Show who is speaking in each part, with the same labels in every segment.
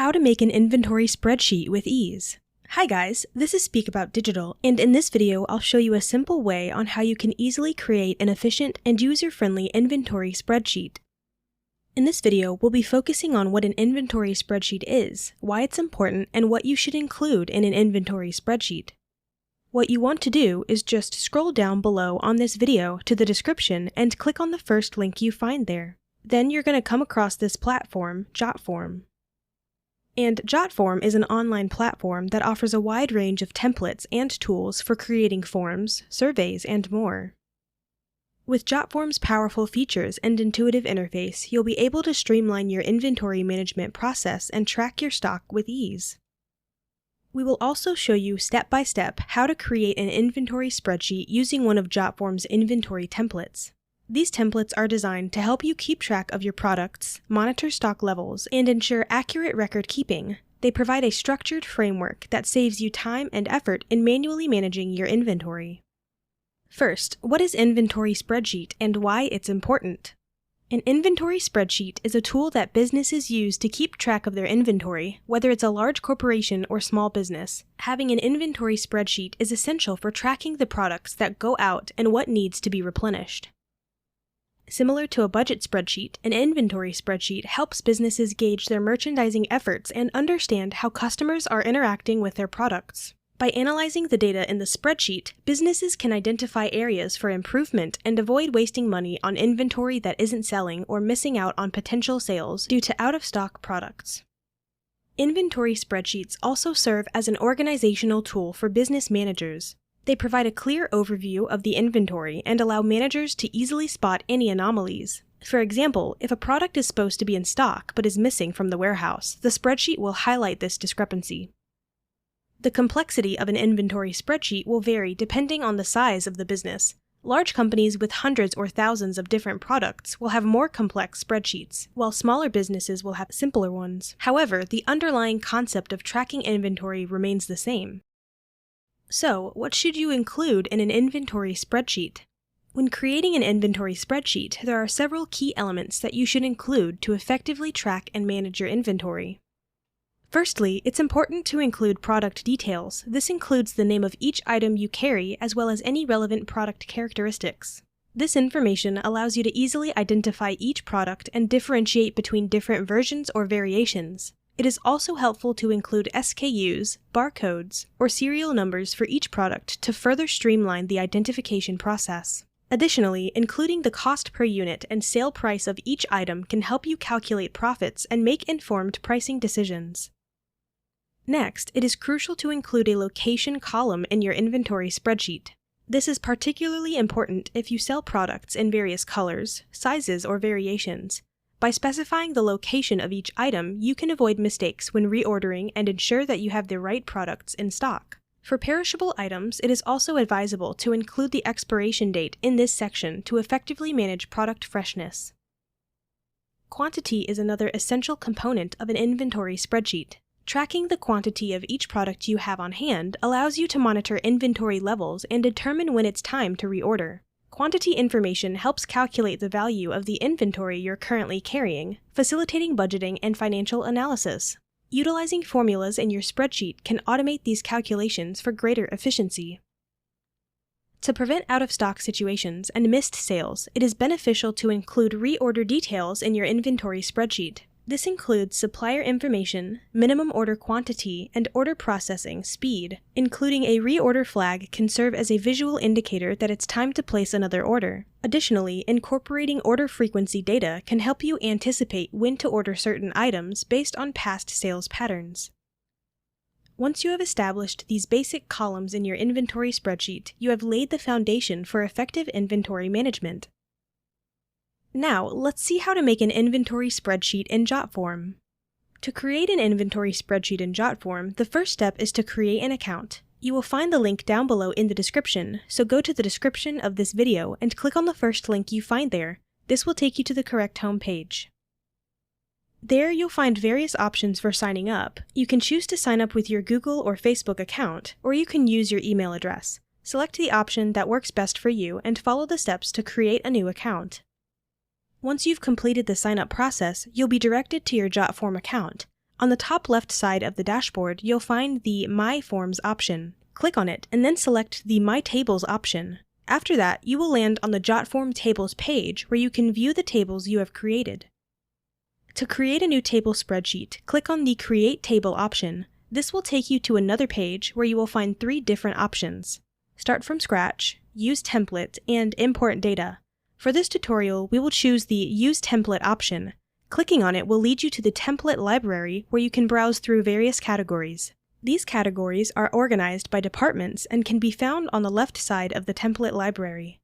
Speaker 1: How to make an inventory spreadsheet with ease. Hi guys, this is Speak About Digital, and in this video I'll show you a simple way on how you can easily create an efficient and user-friendly inventory spreadsheet. In this video, we'll be focusing on what an inventory spreadsheet is, why it's important, and what you should include in an inventory spreadsheet. What you want to do is just scroll down below on this video to the description and click on the first link you find there. Then you're going to come across this platform, JotForm. And JotForm is an online platform that offers a wide range of templates and tools for creating forms, surveys, and more. With JotForm's powerful features and intuitive interface, you'll be able to streamline your inventory management process and track your stock with ease. We will also show you step-by-step how to create an inventory spreadsheet using one of JotForm's inventory templates. These templates are designed to help you keep track of your products, monitor stock levels, and ensure accurate record keeping. They provide a structured framework that saves you time and effort in manually managing your inventory. First, what is inventory spreadsheet and why it's important? An inventory spreadsheet is a tool that businesses use to keep track of their inventory, whether it's a large corporation or small business. Having an inventory spreadsheet is essential for tracking the products that go out and what needs to be replenished. Similar to a budget spreadsheet, an inventory spreadsheet helps businesses gauge their merchandising efforts and understand how customers are interacting with their products. By analyzing the data in the spreadsheet, businesses can identify areas for improvement and avoid wasting money on inventory that isn't selling or missing out on potential sales due to out-of-stock products. Inventory spreadsheets also serve as an organizational tool for business managers. They provide a clear overview of the inventory and allow managers to easily spot any anomalies. For example, if a product is supposed to be in stock but is missing from the warehouse, the spreadsheet will highlight this discrepancy. The complexity of an inventory spreadsheet will vary depending on the size of the business. Large companies with hundreds or thousands of different products will have more complex spreadsheets, while smaller businesses will have simpler ones. However, the underlying concept of tracking inventory remains the same. So, what should you include in an inventory spreadsheet? When creating an inventory spreadsheet, there are several key elements that you should include to effectively track and manage your inventory. Firstly, it's important to include product details. This includes the name of each item you carry as well as any relevant product characteristics. This information allows you to easily identify each product and differentiate between different versions or variations. It is also helpful to include SKUs, barcodes, or serial numbers for each product to further streamline the identification process. Additionally, including the cost per unit and sale price of each item can help you calculate profits and make informed pricing decisions. Next, it is crucial to include a location column in your inventory spreadsheet. This is particularly important if you sell products in various colors, sizes, or variations. By specifying the location of each item, you can avoid mistakes when reordering and ensure that you have the right products in stock. For perishable items, it is also advisable to include the expiration date in this section to effectively manage product freshness. Quantity is another essential component of an inventory spreadsheet. Tracking the quantity of each product you have on hand allows you to monitor inventory levels and determine when it's time to reorder. Quantity information helps calculate the value of the inventory you're currently carrying, facilitating budgeting and financial analysis. Utilizing formulas in your spreadsheet can automate these calculations for greater efficiency. To prevent out-of-stock situations and missed sales, it is beneficial to include reorder details in your inventory spreadsheet. This includes supplier information, minimum order quantity, and order processing speed. Including a reorder flag can serve as a visual indicator that it's time to place another order. Additionally, incorporating order frequency data can help you anticipate when to order certain items based on past sales patterns. Once you have established these basic columns in your inventory spreadsheet, you have laid the foundation for effective inventory management. Now, let's see how to make an inventory spreadsheet in JotForm. To create an inventory spreadsheet in JotForm, the first step is to create an account. You will find the link down below in the description, so go to the description of this video and click on the first link you find there. This will take you to the correct home page. There you'll find various options for signing up. You can choose to sign up with your Google or Facebook account, or you can use your email address. Select the option that works best for you and follow the steps to create a new account. Once you've completed the sign-up process, you'll be directed to your JotForm account. On the top left side of the dashboard, you'll find the My Forms option. Click on it and then select the My Tables option. After that, you will land on the JotForm Tables page where you can view the tables you have created. To create a new table spreadsheet, click on the Create Table option. This will take you to another page where you will find 3 different options: Start from Scratch, Use Template, and Import Data. For this tutorial, we will choose the Use Template option. Clicking on it will lead you to the template library where you can browse through various categories. These categories are organized by departments and can be found on the left side of the template library.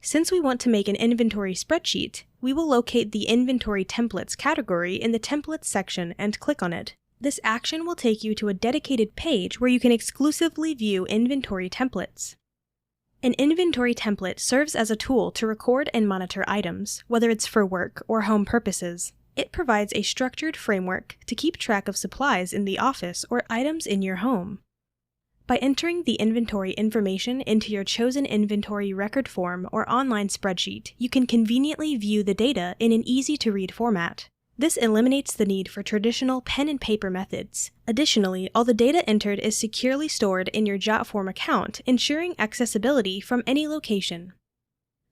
Speaker 1: Since we want to make an inventory spreadsheet, we will locate the Inventory Templates category in the Templates section and click on it. This action will take you to a dedicated page where you can exclusively view inventory templates. An inventory template serves as a tool to record and monitor items, whether it's for work or home purposes. It provides a structured framework to keep track of supplies in the office or items in your home. By entering the inventory information into your chosen inventory record form or online spreadsheet, you can conveniently view the data in an easy-to-read format. This eliminates the need for traditional pen and paper methods. Additionally, all the data entered is securely stored in your JotForm account, ensuring accessibility from any location.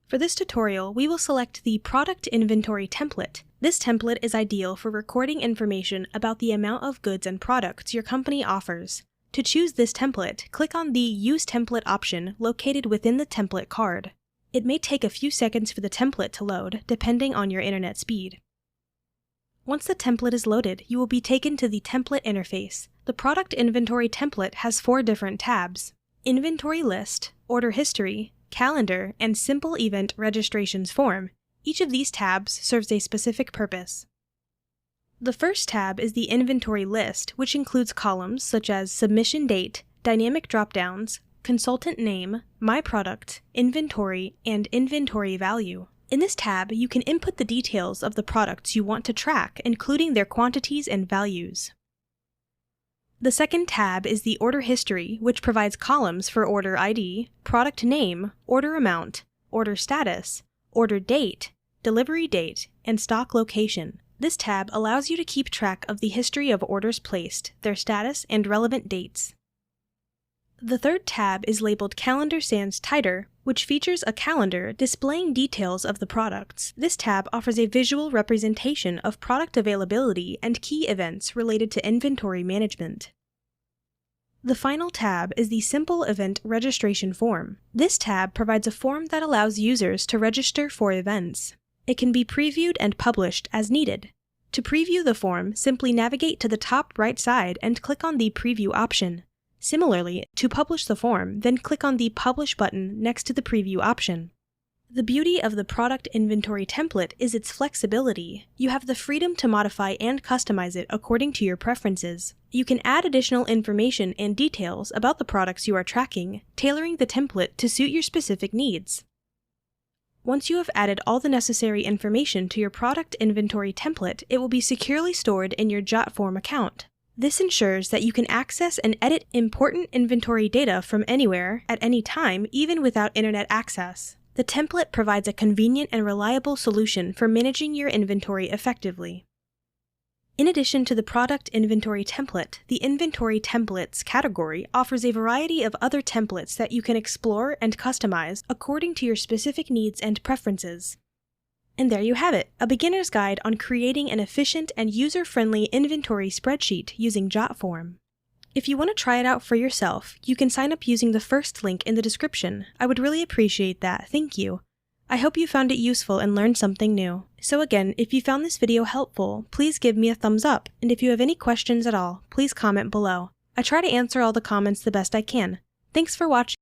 Speaker 1: For this tutorial, we will select the Product Inventory template. This template is ideal for recording information about the amount of goods and products your company offers. To choose this template, click on the Use Template option located within the template card. It may take a few seconds for the template to load, depending on your internet speed. Once the template is loaded, you will be taken to the template interface. The Product Inventory template has 4 different tabs: Inventory List, Order History, Calendar, and Simple Event Registrations Form. Each of these tabs serves a specific purpose. The first tab is the Inventory List, which includes columns such as Submission Date, Dynamic Dropdowns, Consultant Name, My Product, Inventory, and Inventory Value. In this tab, you can input the details of the products you want to track, including their quantities and values. The second tab is the Order History, which provides columns for order ID, product name, order amount, order status, order date, delivery date, and stock location. This tab allows you to keep track of the history of orders placed, their status, and relevant dates. The third tab is labeled Calendar Sans Tighter, which features a calendar displaying details of the products. This tab offers a visual representation of product availability and key events related to inventory management. The final tab is the Simple Event Registration Form. This tab provides a form that allows users to register for events. It can be previewed and published as needed. To preview the form, simply navigate to the top right side and click on the Preview option. Similarly, to publish the form, then click on the Publish button next to the Preview option. The beauty of the Product Inventory template is its flexibility. You have the freedom to modify and customize it according to your preferences. You can add additional information and details about the products you are tracking, tailoring the template to suit your specific needs. Once you have added all the necessary information to your Product Inventory template, it will be securely stored in your JotForm account. This ensures that you can access and edit important inventory data from anywhere, at any time, even without internet access. The template provides a convenient and reliable solution for managing your inventory effectively. In addition to the Product Inventory template, the Inventory Templates category offers a variety of other templates that you can explore and customize according to your specific needs and preferences. And there you have it, a beginner's guide on creating an efficient and user-friendly inventory spreadsheet using JotForm. If you want to try it out for yourself, you can sign up using the first link in the description. I would really appreciate that, thank you. I hope you found it useful and learned something new. So again, if you found this video helpful, please give me a thumbs up, and if you have any questions at all, please comment below. I try to answer all the comments the best I can. Thanks for watching.